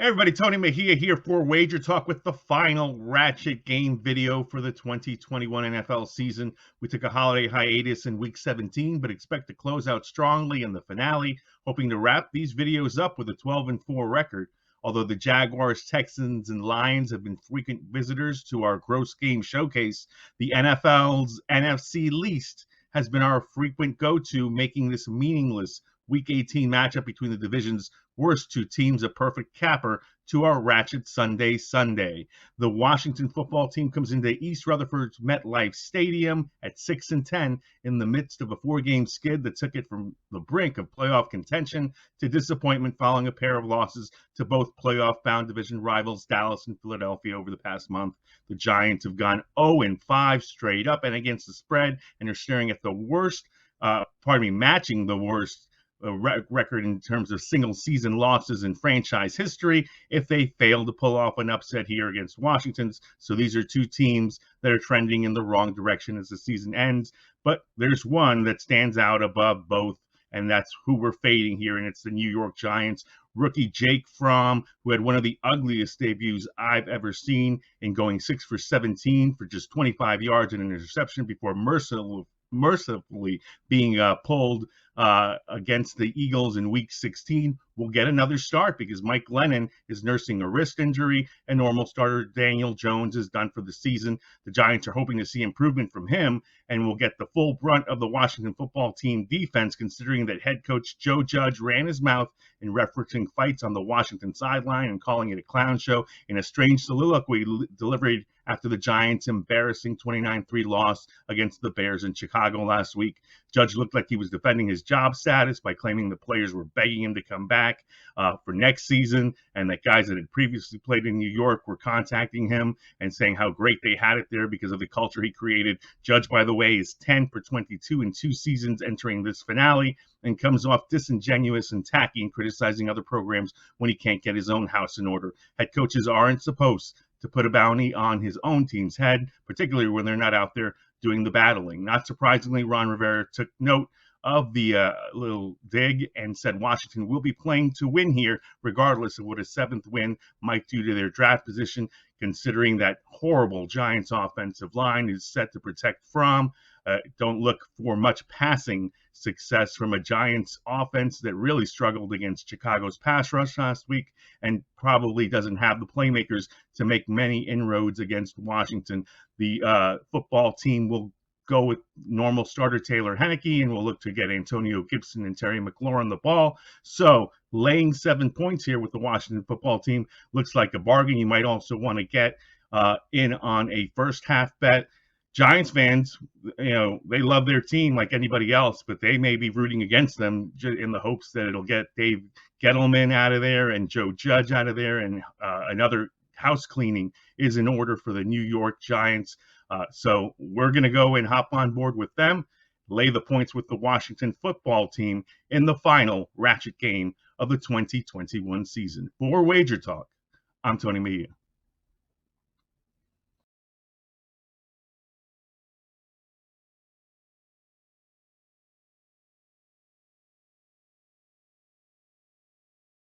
Hey everybody, Tony Mejia here for WagerTalk with the final Ratchet game video for the 2021 NFL season. We took a holiday hiatus in week 17, but expect to close out strongly in the finale, hoping to wrap these videos up with a 12-4 record. Although the Jaguars, Texans, and Lions have been frequent visitors to our gross game showcase, the NFL's NFC least has been our frequent go-to, making this meaningless Week 18 matchup between the division's worst two teams a perfect capper to our Ratchet Sunday. The Washington football team comes into East Rutherford's MetLife Stadium at 6-10 in the midst of a four-game skid that took it from the brink of playoff contention to disappointment following a pair of losses to both playoff-bound division rivals Dallas and Philadelphia over the past month. The Giants have gone 0-5 straight up and against the spread and are staring at the worst, matching the worst record in terms of single season losses in franchise history if they fail to pull off an upset here against Washington's. So these are two teams that are trending in the wrong direction as the season ends. But there's one that stands out above both, and that's who we're fading here, and it's the New York Giants. Rookie Jake Fromm, who had one of the ugliest debuts I've ever seen in going 6 for 17 for just 25 yards and an interception before mercifully being pulled against the Eagles in week 16, will get another start because Mike Glennon is nursing a wrist injury and normal starter Daniel Jones is done for the season. The Giants are hoping to see improvement from him and will get the full brunt of the Washington football team defense, considering that head coach Joe Judge ran his mouth in referencing fights on the Washington sideline and calling it a clown show in a strange soliloquy delivered after the Giants' embarrassing 29-3 loss against the Bears in Chicago last week. Judge looked like he was defending his job status by claiming the players were begging him to come back for next season, and that guys that had previously played in New York were contacting him and saying how great they had it there because of the culture he created. Judge, by the way, is 10 for 22 in 2 seasons entering this finale and comes off disingenuous and tacky in criticizing other programs when he can't get his own house in order. Head coaches aren't supposed to put a bounty on his own team's head, particularly when they're not out there doing the battling. Not surprisingly, Ron Rivera took note of the little dig and said Washington will be playing to win here, regardless of what a 7th win might do to their draft position, considering that horrible Giants offensive line is set to protect Fromm. Don't look for much passing success from a Giants offense that really struggled against Chicago's pass rush last week and probably doesn't have the playmakers to make many inroads against Washington. The football team will go with normal starter Taylor Heinicke and will look to get Antonio Gibson and Terry McLaurin the ball. So laying 7 points here with the Washington football team looks like a bargain. You might also want to get in on a first half bet. Giants fans, they love their team like anybody else, but they may be rooting against them in the hopes that it'll get Dave Gettleman out of there and Joe Judge out of there, and another house cleaning is in order for the New York Giants. So we're going to go and hop on board with them, lay the points with the Washington football team in the final Ratchet game of the 2021 season. For WagerTalk, I'm Tony Mejia.